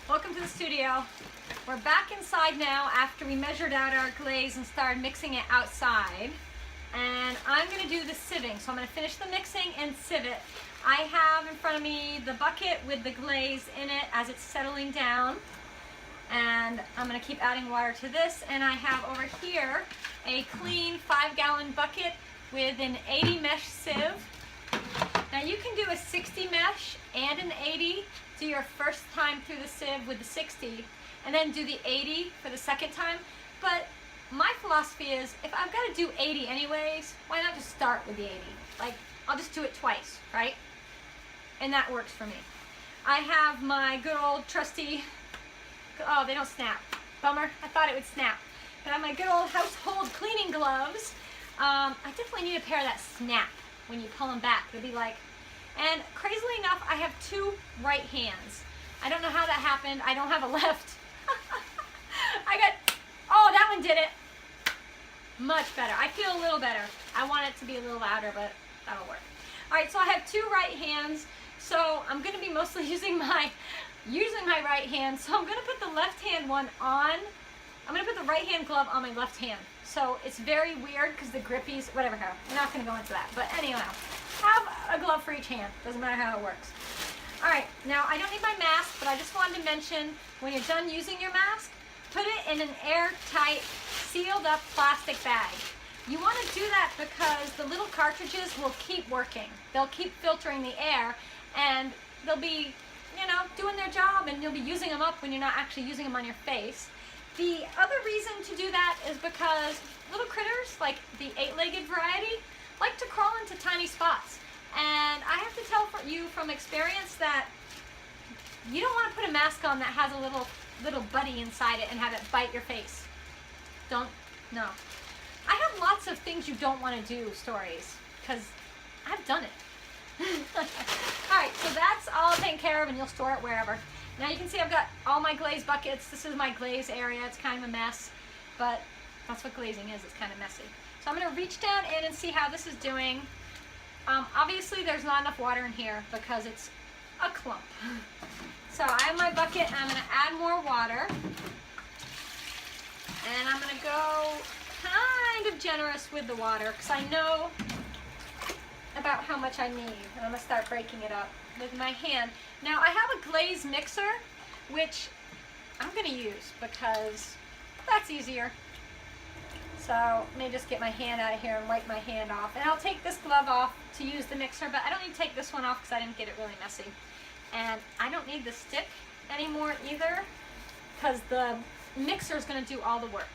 Welcome to the studio. We're back inside now after we measured out our glaze and started mixing it outside. And I'm going to do the sieving. So I'm going to finish the mixing and sieve it. I have in front of me the bucket with the glaze in it as it's settling down. And I'm going to keep adding water to this. And I have over here a clean 5-gallon bucket with an 80 mesh sieve. Now you can do a 60 mesh and an 80. Do your first time through the sieve with the 60 and then do the 80 for the second time. But my philosophy is if I've got to do 80 anyways, why not just start with the 80? Like, I'll just do it twice, right? And that works for me. I have my good old trusty, oh, they don't snap. Bummer, I thought it would snap. But I have my good old household cleaning gloves. I definitely need a pair that snap when you pull them back. They'll be like, and crazily enough, I have 2 right hands. I don't know how that happened. I don't have a left. Oh, that one did it. Much better. I feel a little better. I want it to be a little louder, but that'll work. All right, so I have 2 right hands. So I'm going to be mostly using my right hand. So I'm going to put the left hand one on. I'm going to put the right hand glove on my left hand. So it's very weird because the grippies, whatever, I'm not going to go into that. But anyhow, have a glove for each hand. Doesn't matter how it works. All right, now I don't need my mask, but I just wanted to mention when you're done using your mask, put it in an airtight, sealed up plastic bag. You want to do that because the little cartridges will keep working. They'll keep filtering the air and they'll be, doing their job and you'll be using them up when you're not actually using them on your face. The other reason to do that is because little critters, like the 8-legged variety, like to crawl into tiny spots. And I have to tell you from experience that you don't want to put a mask on that has a little buddy inside it and have it bite your face. No. I have lots of things you don't want to do stories because I've done it. Alright, so that's all taken care of and you'll store it wherever. Now you can see I've got all my glaze buckets. This is my glaze area. It's kind of a mess, but that's what glazing is. It's kind of messy. So I'm going to reach down in and see how this is doing. Obviously there's not enough water in here because it's a clump. So I have my bucket and I'm going to add more water. And I'm going to go kind of generous with the water because I know about how much I need. And I'm going to start breaking it up with my hand. Now I have a glaze mixer, which I'm going to use because that's easier. So let me just get my hand out of here and wipe my hand off. And I'll take this glove off to use the mixer, but I don't need to take this one off because I didn't get it really messy. And I don't need the stick anymore either because the mixer is going to do all the work.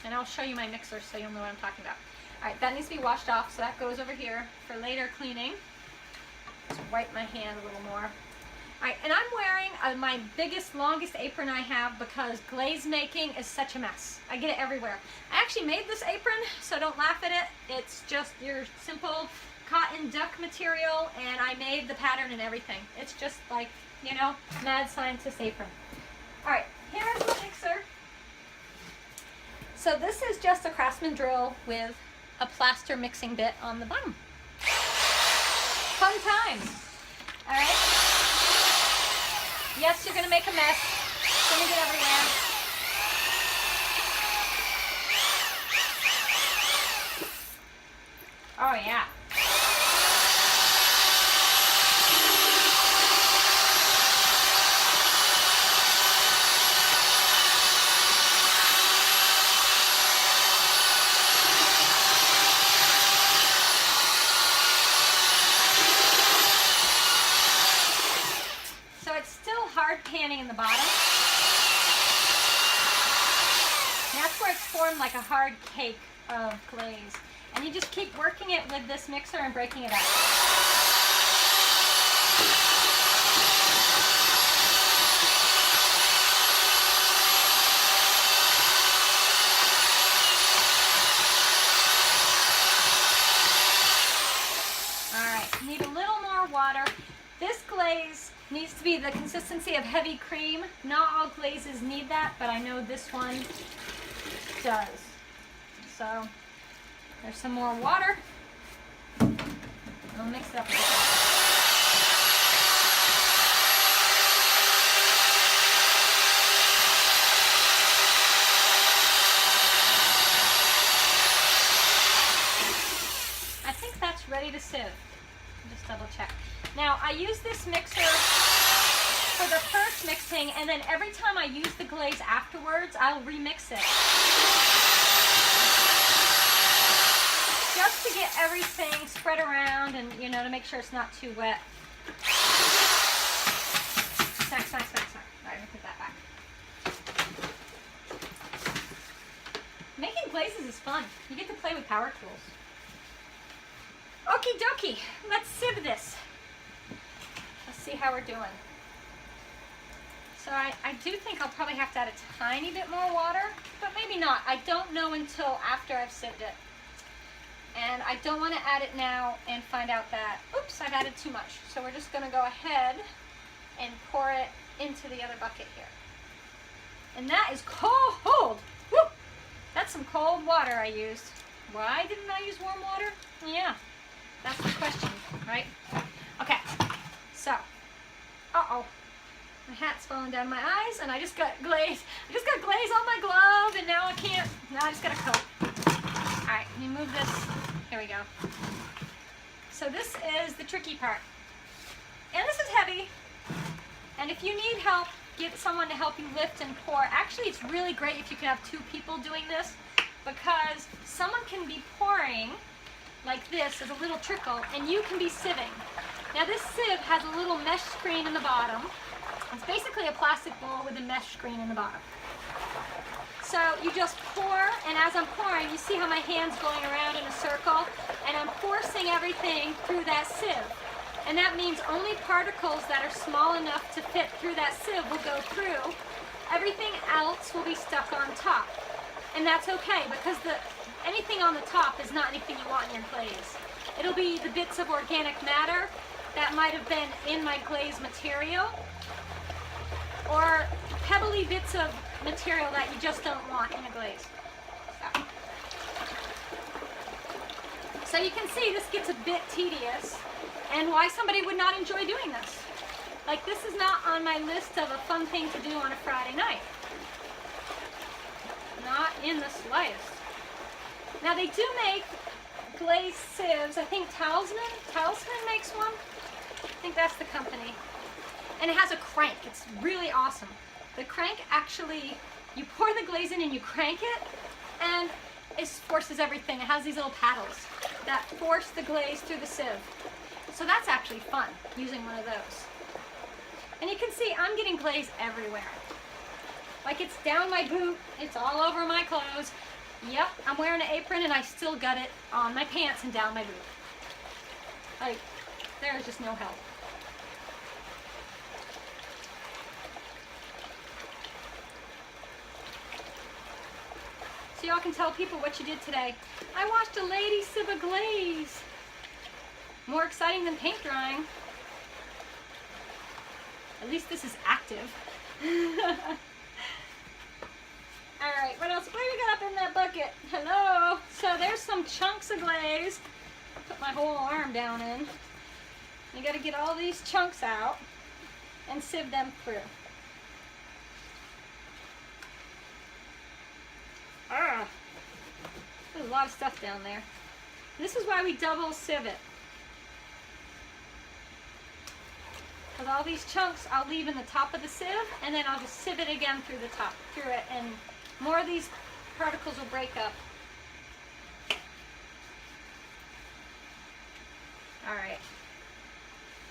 And I'll show you my mixer so you'll know what I'm talking about. Alright, that needs to be washed off, so that goes over here for later cleaning. Just wipe my hand a little more. Alright, and I'm wearing my biggest, longest apron I have because glaze making is such a mess. I get it everywhere. I actually made this apron, so don't laugh at it. It's just your simple cotton duck material, and I made the pattern and everything. It's just like, mad scientist apron. Alright, here's the mixer. So this is just a Craftsman drill with a plaster mixing bit on the bottom. Fun times. Alright? Yes, you're going to make a mess. It's going to get everywhere. Oh, yeah. Panning in the bottom. And that's where it's formed like a hard cake of glaze. And you just keep working it with this mixer and breaking it up. Alright, need a little more water. This glaze needs to be the consistency of heavy cream. Not all glazes need that, but I know this one does. So there's some more water. I'll mix it up a bit. sieve. Just double check. Now I use this mixer for the first mixing, and then every time I use the glaze afterwards, I'll remix it. Just to get everything spread around and, you know, to make sure it's not too wet. Snacks. All right, I'm gonna put that back. Making glazes is fun. You get to play with power tools. Okie dokie, let's sieve this. Let's see how we're doing. So I do think I'll probably have to add a tiny bit more water, but maybe not. I don't know until after I've sieved it. And I don't want to add it now and find out that, oops, I've added too much. So we're just going to go ahead and pour it into the other bucket here. And that is cold. Woo! That's some cold water I used. Why didn't I use warm water? Yeah, that's the question, right? Okay, so, uh-oh. My hat's falling down my eyes, and I just got glaze. I just got glaze on my glove, and now I can't. Now I just got a coat. All right, let me move this. Here we go. So this is the tricky part. And this is heavy. And if you need help, get someone to help you lift and pour. Actually, it's really great if you can have two people doing this, because someone can be pouring like this as a little trickle, and you can be sieving. Now this sieve has a little mesh screen in the bottom. It's basically a plastic bowl with a mesh screen in the bottom. So you just pour, and as I'm pouring, you see how my hand's going around in a circle, and I'm forcing everything through that sieve. And that means only particles that are small enough to fit through that sieve will go through. Everything else will be stuck on top. And that's okay, because anything on the top is not anything you want in your glaze. It'll be the bits of organic matter that might have been in my glaze material, or pebbly bits of material that you just don't want in a glaze. So you can see this gets a bit tedious, and why somebody would not enjoy doing this. Like, this is not on my list of a fun thing to do on a Friday night. Not in the slightest. Now they do make glaze sieves. I think Talisman makes one. I think that's the company. And it has a crank. It's really awesome. The crank actually, you pour the glaze in and you crank it, and it forces everything. It has these little paddles that force the glaze through the sieve. So that's actually fun, using one of those. And you can see I'm getting glaze everywhere. Like, it's down my boot, it's all over my clothes. Yep, I'm wearing an apron and I still got it on my pants and down my boot. Like, there is just no help. So y'all can tell people what you did today. I watched a lady sieve a glaze. More exciting than paint drying. At least this is active. Alright, what else? What do we got up in that bucket? Hello! So there's some chunks of glaze. Put my whole arm down in. You gotta get all these chunks out and sieve them through. There's a lot of stuff down there. This is why we double sieve it. Because all these chunks I'll leave in the top of the sieve, and then I'll just sieve it again through the top, through it, and more of these particles will break up. Alright.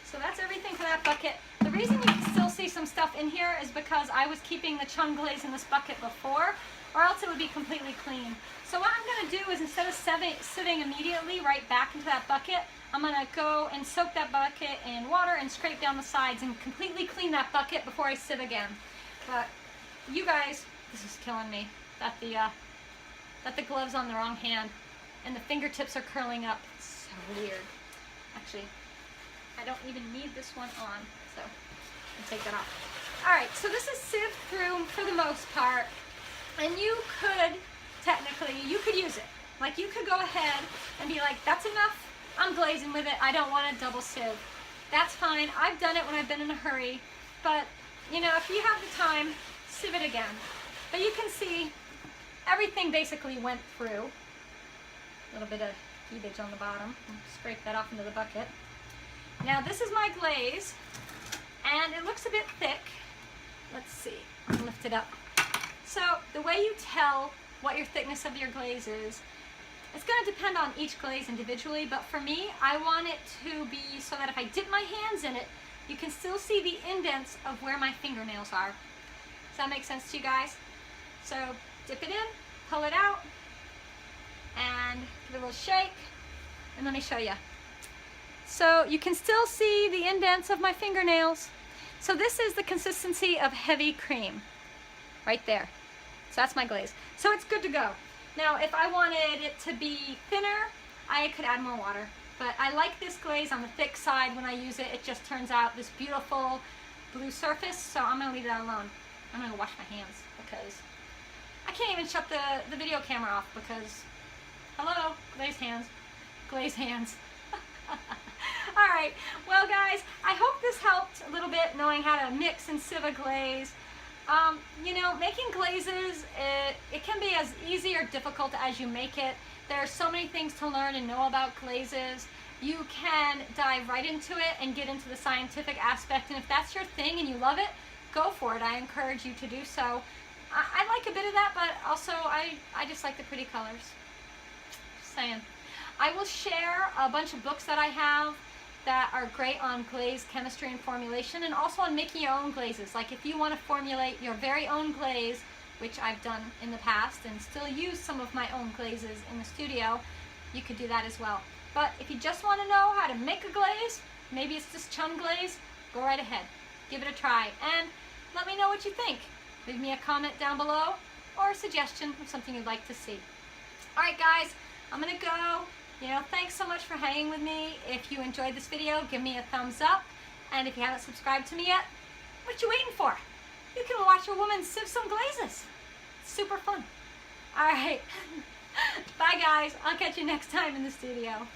So that's everything for that bucket. The reason you can still see some stuff in here is because I was keeping the chung glaze in this bucket before, or else it would be completely clean. So what I'm going to do is, instead of sieving immediately right back into that bucket, I'm going to go and soak that bucket in water and scrape down the sides and completely clean that bucket before I sieve again. But you guys, this is killing me, that the glove's on the wrong hand and the fingertips are curling up. It's so weird. Actually, I don't even need this one on, so I'll take that off. Alright, so this is sieved through for the most part, and you could, technically, you could use it. Like, you could go ahead and be like, that's enough, I'm glazing with it, I don't want to double sieve. That's fine, I've done it when I've been in a hurry, but, you know, if you have the time, sieve it again. But you can see, everything basically went through. A little bit of skeevage on the bottom. Scrape that off into the bucket. Now this is my glaze, and it looks a bit thick. Let's see, I'll lift it up. So the way you tell what your thickness of your glaze is, it's going to depend on each glaze individually, but for me, I want it to be so that if I dip my hands in it, you can still see the indents of where my fingernails are. Does that make sense to you guys? So dip it in, pull it out, and give it a little shake, and let me show you. So you can still see the indents of my fingernails. So this is the consistency of heavy cream, right there. So that's my glaze. So it's good to go. Now if I wanted it to be thinner, I could add more water. But I like this glaze on the thick side. When I use it, it just turns out this beautiful blue surface, so I'm gonna leave that alone. I'm gonna wash my hands because I can't even shut the video camera off because, hello, glazed hands, glazed hands. All right, well guys, I hope this helped a little bit knowing how to mix and sieve a glaze. You know, making glazes, it can be as easy or difficult as you make it. There are so many things to learn and know about glazes. You can dive right into it and get into the scientific aspect, and if that's your thing and you love it, go for it. I encourage you to do so. I like a bit of that, but also I just like the pretty colors. Just saying. I will share a bunch of books that I have that are great on glaze chemistry and formulation, and also on making your own glazes. Like if you want to formulate your very own glaze, which I've done in the past and still use some of my own glazes in the studio, you could do that as well. But if you just want to know how to make a glaze, maybe it's just chun glaze, go right ahead. Give it a try and let me know what you think. Leave me a comment down below or a suggestion of something you'd like to see. Alright guys, I'm going to go. You know, thanks so much for hanging with me. If you enjoyed this video, give me a thumbs up. And if you haven't subscribed to me yet, what you waiting for? You can watch a woman sieve some glazes. It's super fun. Alright. Bye guys. I'll catch you next time in the studio.